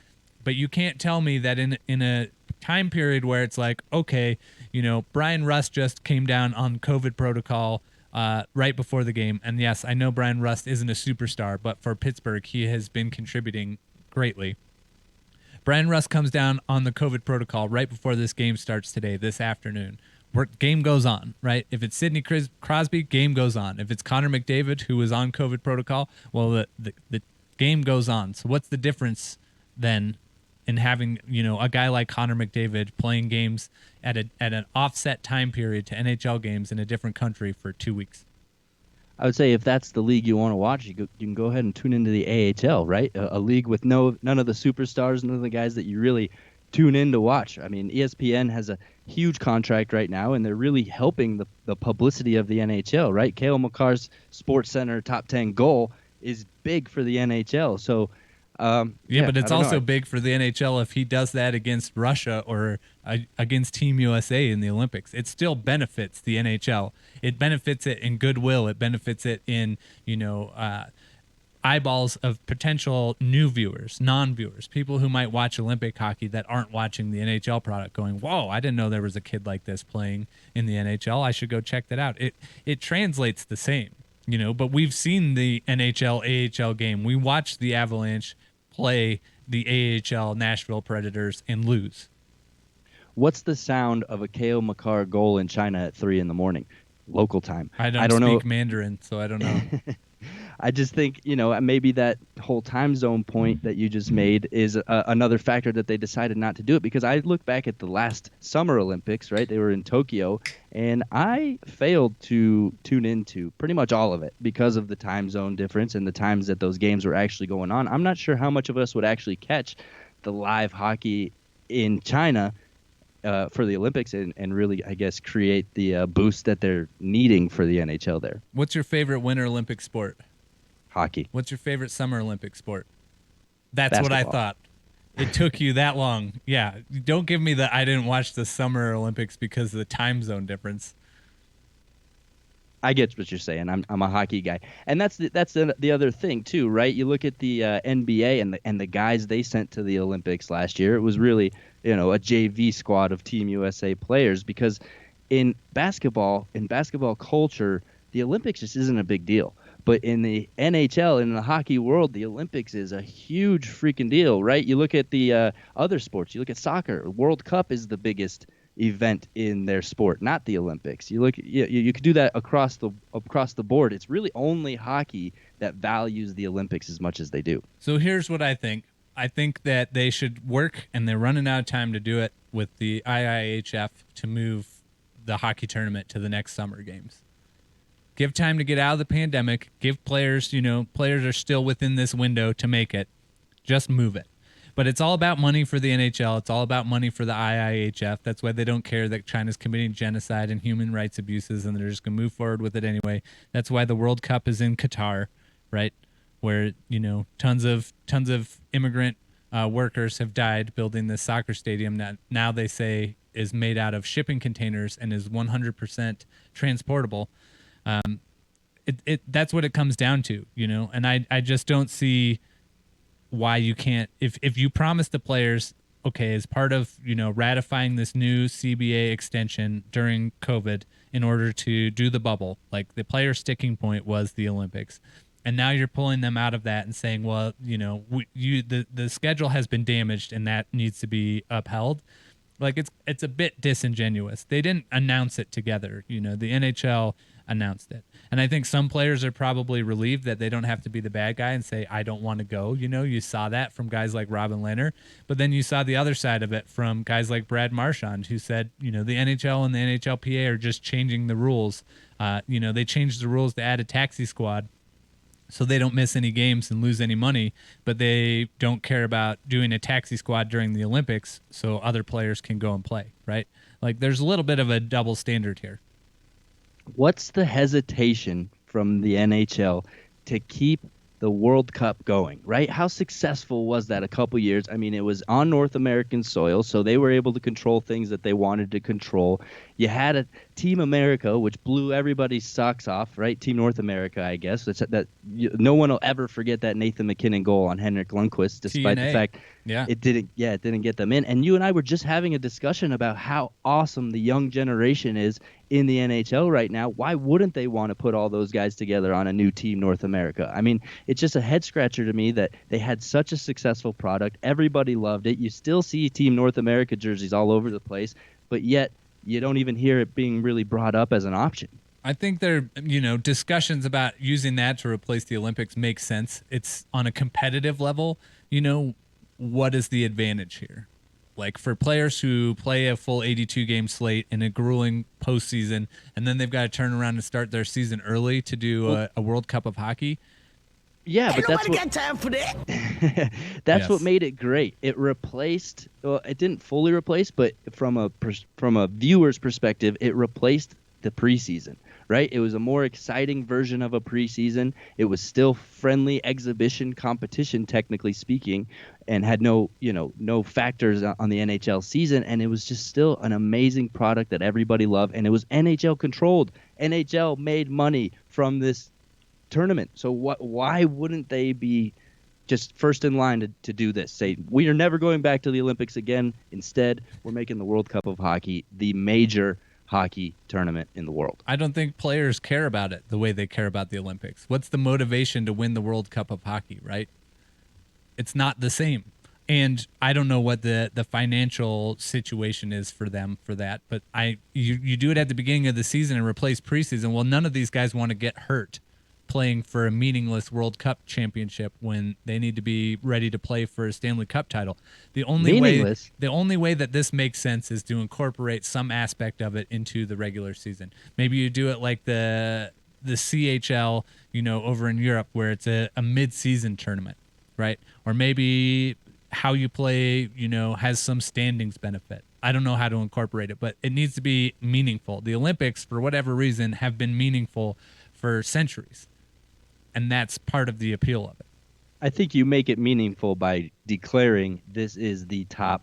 But you can't tell me that in a time period where it's like, okay, Brian Rust just came down on COVID protocol right before the game. And yes, I know Brian Rust isn't a superstar, but for Pittsburgh, he has been contributing greatly. Brian Rust comes down on the COVID protocol right before this game starts today, this afternoon. Game goes on, right? If it's Sidney Crosby, game goes on. If it's Connor McDavid, who is on COVID protocol, well, the game goes on. So what's the difference then in having, a guy like Connor McDavid playing games at an offset time period to NHL games in a different country for 2 weeks? I would say if that's the league you want to watch, you can go ahead and tune into the AHL, right? A league with none of the superstars, none of the guys that you really tune in to watch. I mean, ESPN has a huge contract right now, and they're really helping the publicity of the NHL, right? Cale Makar's SportsCenter top 10 goal is big for the NHL. So, but it's also big for the NHL if he does that against Russia or against Team USA in the Olympics. It still benefits the NHL. It benefits it in goodwill. It benefits it in, eyeballs of potential new viewers, non-viewers, people who might watch Olympic hockey that aren't watching the NHL product going, whoa, I didn't know there was a kid like this playing in the NHL. I should go check that out. It translates the same, but we've seen the NHL AHL game. We watched the Avalanche play the AHL Nashville Predators and lose. What's the sound of a Cale Makar goal in China at 3 a.m? local time. I don't know. speak Mandarin, so I don't know. I just think, maybe that whole time zone point that you just made is another factor that they decided not to do it, because I look back at the last Summer Olympics, right? They were in Tokyo, and I failed to tune into pretty much all of it because of the time zone difference and the times that those games were actually going on. I'm not sure how much of us would actually catch the live hockey in China for the Olympics and really, I guess, create the boost that they're needing for the NHL there. What's your favorite Winter Olympic sport? Hockey. What's your favorite Summer Olympic sport? That's what I Basketball. thought. It took you that long. Yeah, don't give me the I didn't watch the Summer Olympics because of the time zone difference. I get what you're saying. I'm a hockey guy, and that's the other thing too, right? You look at the NBA and the guys they sent to the Olympics last year. It was really a JV squad of Team USA players, because in basketball culture, the Olympics just isn't a big deal. But in the NHL, in the hockey world, the Olympics is a huge freaking deal, right? You look at the other sports. You look at soccer. World Cup is the biggest event in their sport, not the Olympics. You look, you could do that across the board. It's really only hockey that values the Olympics as much as they do. So here's what I think. I think that they should work, and they're running out of time to do it, with the IIHF to move the hockey tournament to the next Summer Games. Give time to get out of the pandemic. Give players, players are still within this window to make it. Just move it. But it's all about money for the NHL. It's all about money for the IIHF. That's why they don't care that China's committing genocide and human rights abuses, and they're just going to move forward with it anyway. That's why the World Cup is in Qatar, right? Where, tons of immigrant workers have died building this soccer stadium that now they say is made out of shipping containers and is 100% transportable. That's what it comes down to, and I just don't see why you can't, if you promise the players, okay, as part of, ratifying this new CBA extension during COVID in order to do the bubble, like the player sticking point was the Olympics. And now you're pulling them out of that and saying, well, the schedule has been damaged and that needs to be upheld. Like it's a bit disingenuous. They didn't announce it together. The NHL announced it. And I think some players are probably relieved that they don't have to be the bad guy and say, I don't want to go. You saw that from guys like Robin Lehner, but then you saw the other side of it from guys like Brad Marchand, who said, the NHL and the NHLPA are just changing the rules. They changed the rules to add a taxi squad so they don't miss any games and lose any money, but they don't care about doing a taxi squad during the Olympics so other players can go and play, right? Like there's a little bit of a double standard here. What's the hesitation from the NHL to keep the World Cup going, right? How successful was that a couple years? I mean, it was on North American soil, so they were able to control things that they wanted to control. You had a Team America, which blew everybody's socks off, right? Team North America, I guess. No one will ever forget that Nathan McKinnon goal on Henrik Lundqvist, despite the fact it didn't get them in. And you and I were just having a discussion about how awesome the young generation is in the NHL right now. Why wouldn't they want to put all those guys together on a new Team North America? I mean, it's just a head scratcher to me that they had such a successful product. Everybody loved it. You still see Team North America jerseys all over the place, but yet you don't even hear it being really brought up as an option. I think there, discussions about using that to replace the Olympics make sense. It's on a competitive level, what is the advantage here? Like for players who play a full 82 game slate in a grueling postseason, and then they've got to turn around and start their season early to do a World Cup of hockey. Yeah, but that's got time for that. That's what made it great. It replaced. Well, it didn't fully replace, but from a viewer's perspective, it replaced the preseason. Right? It was a more exciting version of a preseason. It was still friendly exhibition competition, technically speaking, and had no factors on the NHL season. And it was just still an amazing product that everybody loved. And it was NHL controlled. NHL made money from this tournament. So why wouldn't they be just first in line to do this? Say, we are never going back to the Olympics again. Instead, we're making the World Cup of Hockey the major hockey tournament in the world. I don't think players care about it the way they care about the Olympics. What's the motivation to win the World Cup of Hockey, right? It's not the same. And I don't know what the financial situation is for them for that, but you do it at the beginning of the season and replace preseason. Well, none of these guys want to get hurt playing for a meaningless World Cup championship when they need to be ready to play for a Stanley Cup title. The only way that this makes sense is to incorporate some aspect of it into the regular season. Maybe you do it like the CHL, over in Europe, where it's a mid-season tournament, right? Or maybe how you play, has some standings benefit. I don't know how to incorporate it, but it needs to be meaningful. The Olympics, for whatever reason, have been meaningful for centuries, and that's part of the appeal of it. I think you make it meaningful by declaring this is the top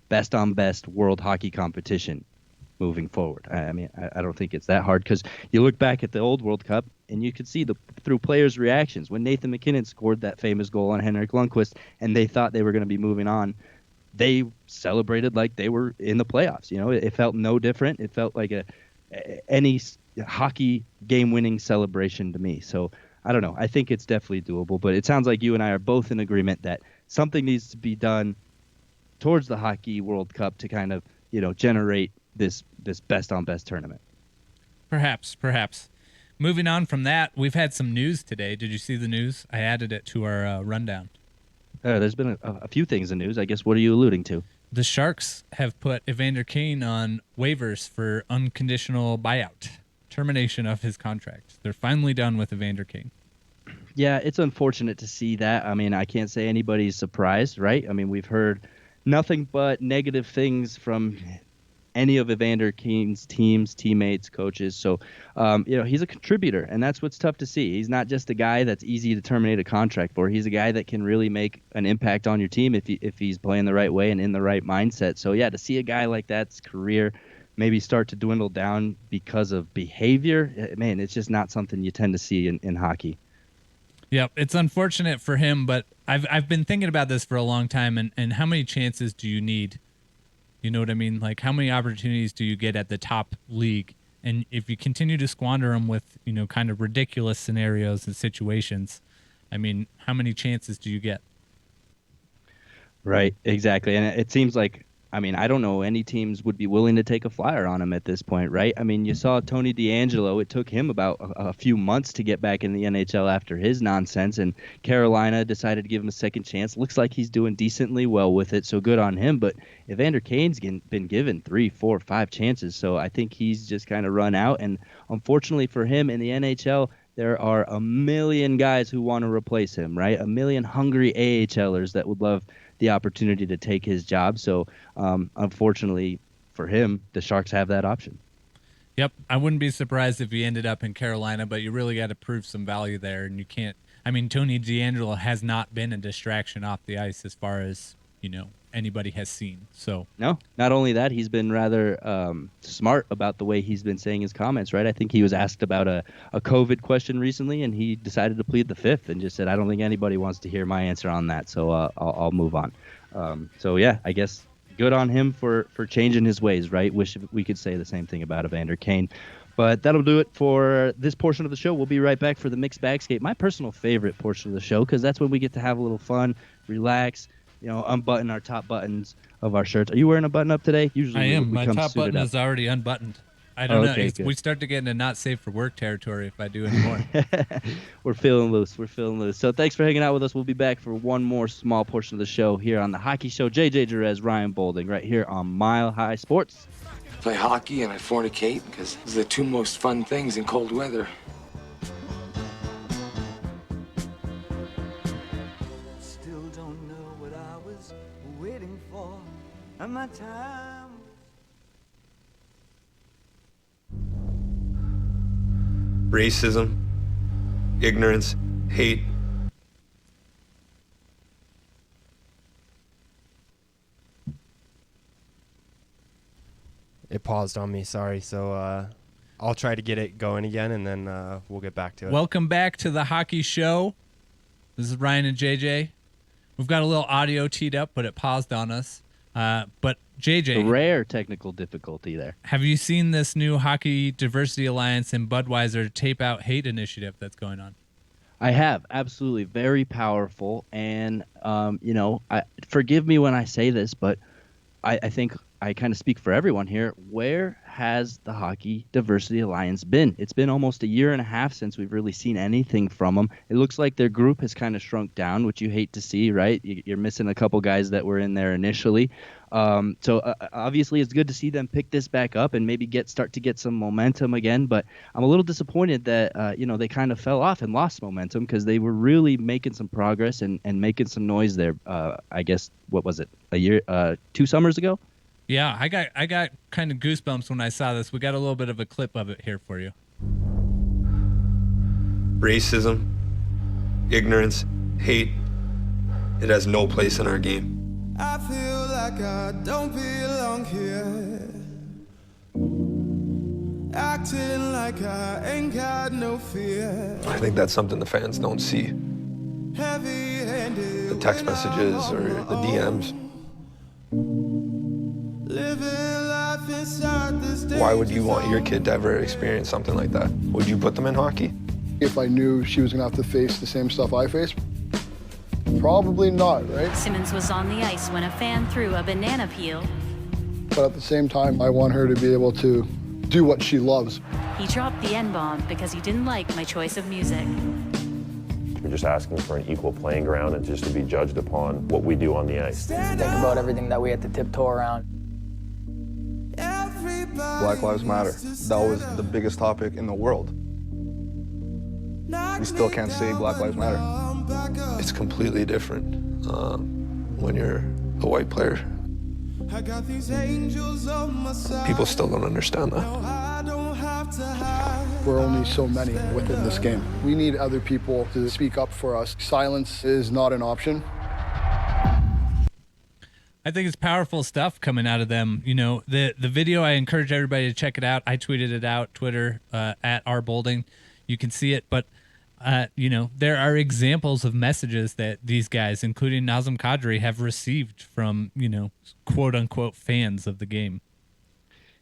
best-on-best world hockey competition moving forward. I mean, I don't think it's that hard, because you look back at the old World Cup and you could see through players' reactions when Nathan MacKinnon scored that famous goal on Henrik Lundqvist and they thought they were going to be moving on. They celebrated like they were in the playoffs. It felt no different. It felt like any hockey game-winning celebration to me. So I don't know. I think it's definitely doable, but it sounds like you and I are both in agreement that something needs to be done towards the Hockey World Cup to kind of, generate this best-on-best tournament. Perhaps. Moving on from that, we've had some news today. Did you see the news? I added it to our rundown. There's been a few things in news. I guess, what are you alluding to? The Sharks have put Evander Kane on waivers for unconditional buyout, termination of his contract. They're finally done with Evander Kane. Yeah, it's unfortunate to see that. I mean, I can't say anybody's surprised, right? I mean, we've heard nothing but negative things from any of Evander Kane's teams, teammates, coaches. So, he's a contributor, and that's what's tough to see. He's not just a guy that's easy to terminate a contract for. He's a guy that can really make an impact on your team if he's playing the right way and in the right mindset. So, yeah, to see a guy like that's career maybe start to dwindle down because of behavior, man, it's just not something you tend to see in hockey. Yep, it's unfortunate for him, but I've been thinking about this for a long time, and how many chances do you need? You know what I mean? Like, how many opportunities do you get at the top league? And if you continue to squander them with, kind of ridiculous scenarios and situations, I mean, how many chances do you get? Right, exactly. And it seems like, I don't know any teams would be willing to take a flyer on him at this point, right? I mean, you saw Tony DeAngelo. It took him about a few months to get back in the NHL after his nonsense, and Carolina decided to give him a second chance. Looks like he's doing decently well with it, so good on him. But Evander Kane's been given 3, 4, 5 chances, so I think he's just kind of run out. And unfortunately for him in the NHL, there are a million guys who want to replace him, right? A million hungry AHLers that would love the opportunity to take his job. So unfortunately for him, the Sharks have that option. Yep. I wouldn't be surprised if he ended up in Carolina, but you really got to prove some value there. And you can't, Tony DeAngelo has not been a distraction off the ice as far as, anybody has seen. So no, not only that, he's been rather smart about the way he's been saying his comments, right? I think he was asked about a COVID question recently, and he decided to plead the fifth and just said, I don't think anybody wants to hear my answer on that, so I'll move on. So yeah, I guess good on him for changing his ways, right? Wish we could say the same thing about Evander Kane. But that'll do it for this portion of the show. We'll be right back for the Mixed Bagscape, my personal favorite portion of the show, because that's when we get to have a little fun, relax, unbutton our top buttons of our shirts. Are you wearing a button up today? Usually I am. We My come top suited button up. is already unbuttoned. I don't know. Okay, good. We start to get into not safe for work territory if I do anymore. We're feeling loose. So thanks for hanging out with us. We'll be back for one more small portion of the show here on The Hockey Show. JJ Jerez, Ryan Bolding, right here on Mile High Sports. I play hockey and I fornicate because those are the two most fun things in cold weather. Still don't know what I was waiting for, and my time. Racism, ignorance, hate. It paused on me, sorry. So I'll try to get it going again, and then we'll get back to it. Welcome back to The Hockey Show. This is Ryan and JJ. We've got a little audio teed up, but it paused on us. But JJ, a rare technical difficulty there. Have you seen this new Hockey Diversity Alliance and Budweiser Tape Out Hate initiative that's going on? I have, absolutely. Very powerful. And, Forgive me when I say this, but I think I kind of speak for everyone here. Where has the Hockey Diversity Alliance been? It's been almost a year and a half since we've really seen anything from them. It looks like their group has kind of shrunk down, which you hate to see, right? You're missing a couple guys that were in there initially. So obviously it's good to see them pick this back up and maybe start to get some momentum again. But I'm a little disappointed that they kind of fell off and lost momentum, because they were really making some progress and making some noise there. I guess, what was it, a year, 2 summers ago? Yeah, I got kind of goosebumps when I saw this. We got a little bit of a clip of it here for you. Racism, ignorance, hate, it has no place in our game. I feel like I don't belong here. Acting like I ain't got no fear. I think that's something the fans don't see. Heavy-handed. The text messages or the DMs. Why would you want your kid to ever experience something like that? Would you put them in hockey? If I knew she was going to have to face the same stuff I face, probably not, right? Simmons was on the ice when a fan threw a banana peel. But at the same time, I want her to be able to do what she loves. He dropped the N-bomb because he didn't like my choice of music. We're just asking for an equal playing ground and just to be judged upon what we do on the ice. Think about everything that we had to tiptoe around. Black Lives Matter. That was the biggest topic in the world. We still can't say Black Lives Matter. It's completely different when you're a white player. People still don't understand that. We're only so many within this game. We need other people to speak up for us. Silence is not an option. I think it's powerful stuff coming out of them. The video, I encourage everybody to check it out. I tweeted it out, Twitter, at @rbolding. You can see it. But, there are examples of messages that these guys, including Nazem Kadri, have received from, quote unquote fans of the game.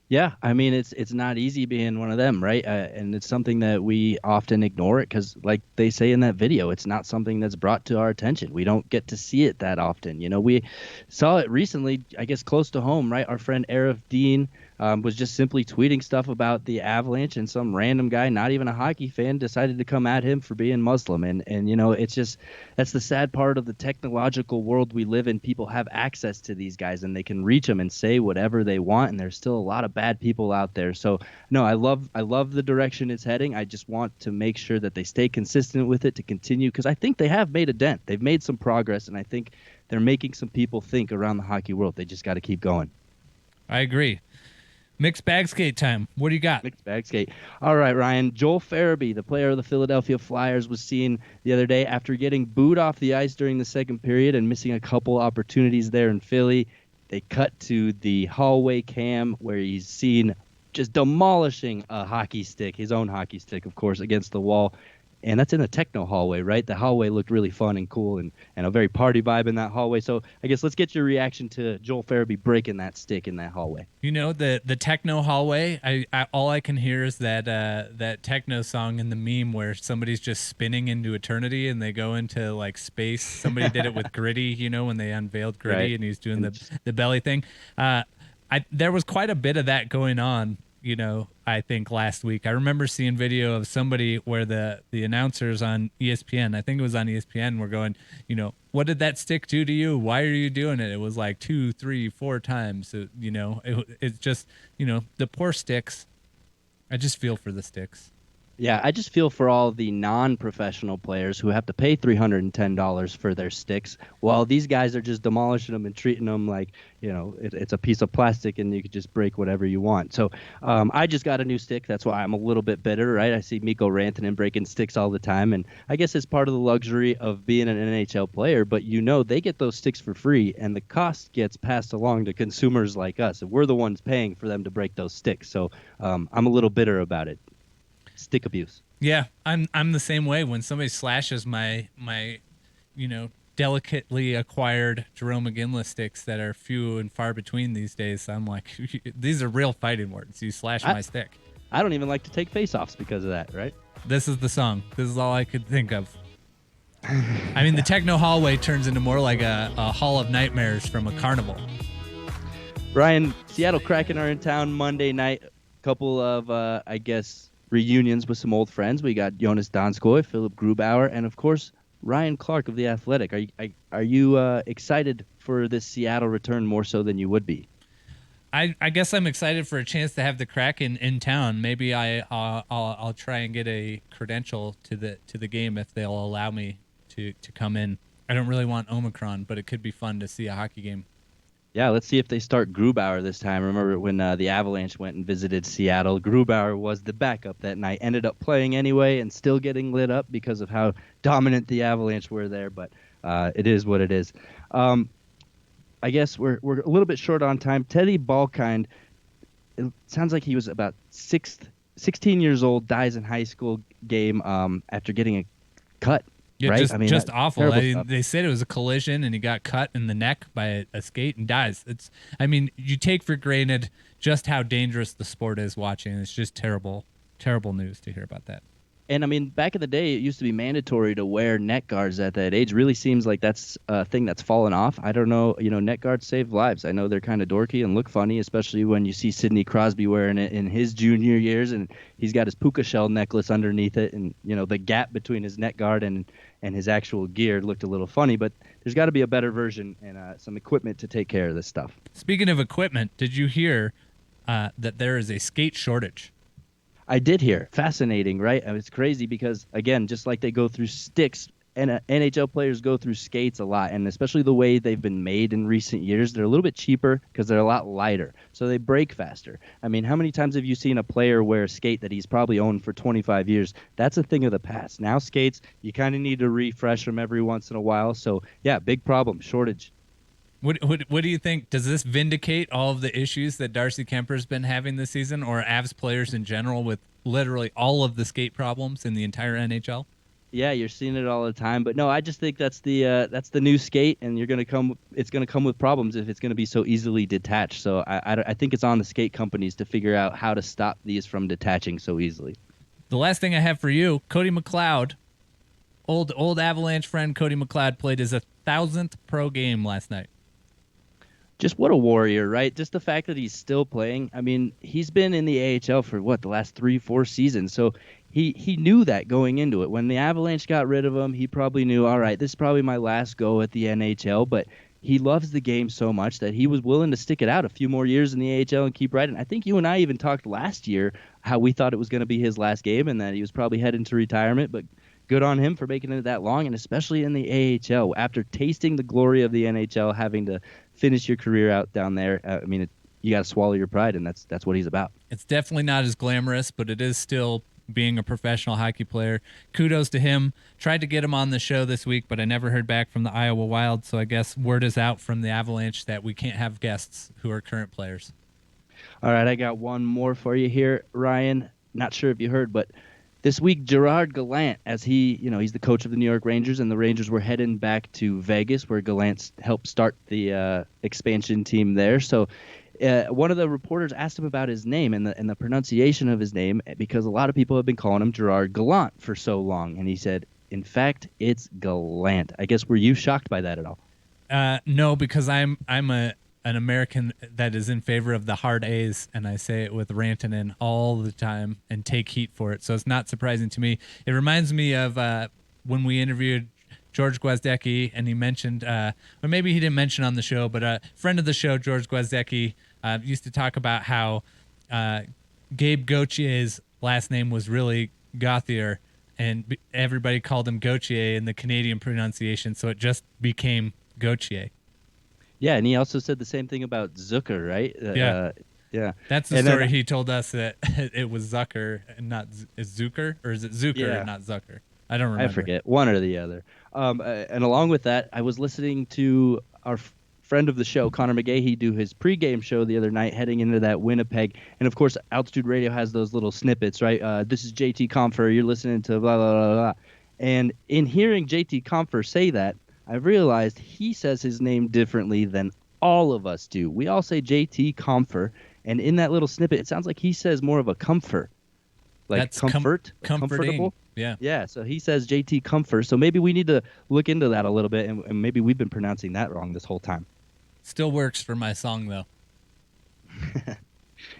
Yeah, I mean, it's not easy being one of them, right? And it's something that we often ignore it because, like they say in that video, it's not something that's brought to our attention. We don't get to see it that often. We saw it recently, I guess, close to home, right? Our friend Arif Dean was just simply tweeting stuff about the Avalanche, and some random guy, not even a hockey fan, decided to come at him for being Muslim. And it's just, that's the sad part of the technological world we live in. People have access to these guys and they can reach them and say whatever they want, and there's still a lot of bad people out there. So no, I love the direction it's heading. I just want to make sure that they stay consistent with it to continue, because I think they have made a dent. They've made some progress, and I think they're making some people think around the hockey world. They just got to keep going. I agree. Mixed bag skate time. What do you got? Mixed bag skate. All right, Ryan. Joel Farabee, the player of the Philadelphia Flyers, was seen the other day after getting booed off the ice during the second period and missing a couple opportunities there in Philly. They cut to the hallway cam where he's seen just demolishing a hockey stick, his own hockey stick, of course, against the wall. And that's in the techno hallway, right? The hallway looked really fun and cool, and a very party vibe in that hallway. So I guess let's get your reaction to Joel Farabee breaking that stick in that hallway. The techno hallway, I all I can hear is that techno song in the meme where somebody's just spinning into eternity and they go into like space. Somebody did it with Gritty, when they unveiled Gritty, right, and he's doing the belly thing. There was quite a bit of that going on, I think last week. I remember seeing video of somebody where the announcers on ESPN, I think it was on ESPN, were going, what did that stick do to you? Why are you doing it? It was like 2, 3, 4 times. It's just, the poor sticks. I just feel for the sticks. Yeah, I just feel for all the non-professional players who have to pay $310 for their sticks, while these guys are just demolishing them and treating them like, it's a piece of plastic and you could just break whatever you want. So I just got a new stick. That's why I'm a little bit bitter, right? I see Mikko Rantanen breaking sticks all the time, and I guess it's part of the luxury of being an NHL player, but they get those sticks for free, and the cost gets passed along to consumers like us, and we're the ones paying for them to break those sticks. So I'm a little bitter about it. Stick abuse. Yeah, I'm the same way. When somebody slashes my delicately acquired Jerome McGinley sticks that are few and far between these days, I'm like, these are real fighting words. You slash my stick. I don't even like to take face-offs because of that, right? This is the song. This is all I could think of. I mean, the techno hallway turns into more like a hall of nightmares from a carnival. Ryan, Seattle Kraken are in town Monday night. Couple of, I guess, reunions with some old friends. We got Jonas Donskoy, Philip Grubauer, and of course Ryan Clark of The Athletic. Are you excited for this Seattle return more so than you would be? I guess I'm excited for a chance to have the Kraken in town. Maybe I'll try and get a credential to the game if they'll allow me to come in. I don't really want Omicron, but it could be fun to see a hockey game. Yeah, let's see if they start Grubauer this time. Remember when the Avalanche went and visited Seattle? Grubauer was the backup that night. Ended up playing anyway and still getting lit up because of how dominant the Avalanche were there. But it is what it is. I guess we're a little bit short on time. Teddy Balkind, it sounds like he was about 16 years old, dies in high school game after getting a cut. Yeah, right? Just awful. Stuff. They said it was a collision and he got cut in the neck by a skate and dies. You take for granted just how dangerous the sport is watching. It's just terrible news to hear about that. And back in the day, it used to be mandatory to wear neck guards at that age. Really seems like that's a thing that's fallen off. I don't know. Neck guards save lives. I know they're kind of dorky and look funny, especially when you see Sidney Crosby wearing it in his junior years, and he's got his puka shell necklace underneath it, and the gap between his neck guard and his actual gear looked a little funny. But there's got to be a better version and some equipment to take care of this stuff. Speaking of equipment, did you hear that there is a skate shortage? I did hear. Fascinating, right? It's crazy because, again, just like they go through sticks, and NHL players go through skates a lot, and especially the way they've been made in recent years, they're a little bit cheaper because they're a lot lighter, so they break faster. How many times have you seen a player wear a skate that he's probably owned for 25 years? That's a thing of the past. Now skates, you kind of need to refresh them every once in a while, so yeah, big problem, shortage. What do you think? Does this vindicate all of the issues that Darcy Kemper's been having this season, or Avs players in general, with literally all of the skate problems in the entire NHL? Yeah, you're seeing it all the time, but no, I just think that's the new skate, and it's gonna come with problems if it's gonna be so easily detached. So I think it's on the skate companies to figure out how to stop these from detaching so easily. The last thing I have for you, Cody McLeod, old Avalanche friend Cody McLeod, played his 1,000th pro game last night. Just what a warrior, right? Just the fact that he's still playing. He's been in the AHL for the last 3-4 seasons. So he knew that going into it. When the Avalanche got rid of him, he probably knew, all right, this is probably my last go at the NHL. But he loves the game so much that he was willing to stick it out a few more years in the AHL and keep riding. I think you and I even talked last year how we thought it was going to be his last game and that he was probably heading to retirement. But good on him for making it that long, and especially in the AHL. After tasting the glory of the NHL, having to finish your career out down there, you got to swallow your pride, and that's what he's about. It's definitely not as glamorous, but it is still being a professional hockey player. Kudos to him. Tried to get him on the show this week, but I never heard back from the Iowa Wild, so I guess word is out from the Avalanche that we can't have guests who are current players. All right, I got one more for you here, Ryan. Not sure if you heard, but this week, Gerard Gallant, as he's the coach of the New York Rangers, and the Rangers were heading back to Vegas, where Gallant helped start the expansion team there. So one of the reporters asked him about his name and the pronunciation of his name, because a lot of people have been calling him Gerard Gallant for so long. And he said, in fact, it's Gallant. I guess, were you shocked by that at all? No, because I'm an American that is in favor of the hard A's, and I say it with Rantanen all the time and take heat for it. So it's not surprising to me. It reminds me of when we interviewed George Gwiazdecki, and he mentioned, or maybe he didn't mention on the show, but a friend of the show, George Gwiazdecki, used to talk about how Gabe Gautier's last name was really Gauthier, and everybody called him Gauthier in the Canadian pronunciation, so it just became Gauthier. Yeah, and he also said the same thing about Zucker, right? Yeah. That's the story he told us, that it was Zucker and not Zucker, or is it Zucker and not Zucker? I don't remember. I forget, one or the other. And along with that, I was listening to our friend of the show, Connor McGahey, do his pregame show the other night heading into that Winnipeg. And, of course, Altitude Radio has those little snippets, right? This is JT Compher. You're listening to blah, blah, blah, blah. And in hearing JT Compher say that, I've realized he says his name differently than all of us do. We all say JT Compher, and in that little snippet, it sounds like he says more of a comfort. Like that's comfort? comforting. Comfortable? Yeah. Yeah, so he says JT Comfort. So maybe we need to look into that a little bit, and maybe we've been pronouncing that wrong this whole time. Still works for my song, though.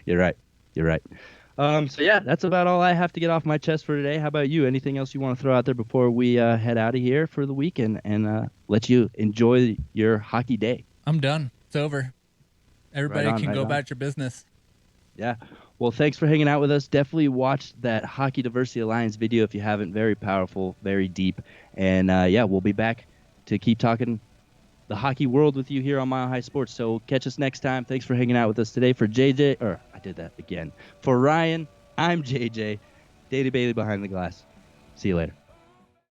You're right. So yeah, that's about all I have to get off my chest for today. How about you? Anything else you want to throw out there before we head out of here for the weekend and let you enjoy your hockey day? I'm done. It's over. Everybody can go about your business. Yeah. Well, thanks for hanging out with us. Definitely watch that Hockey Diversity Alliance video if you haven't. Very powerful, very deep. And yeah, we'll be back to keep talking the hockey world with you here on Mile High Sports. So catch us next time. Thanks for hanging out with us today. For JJ, or I did that again. For Ryan, I'm JJ. Data Bailey behind the glass. See you later.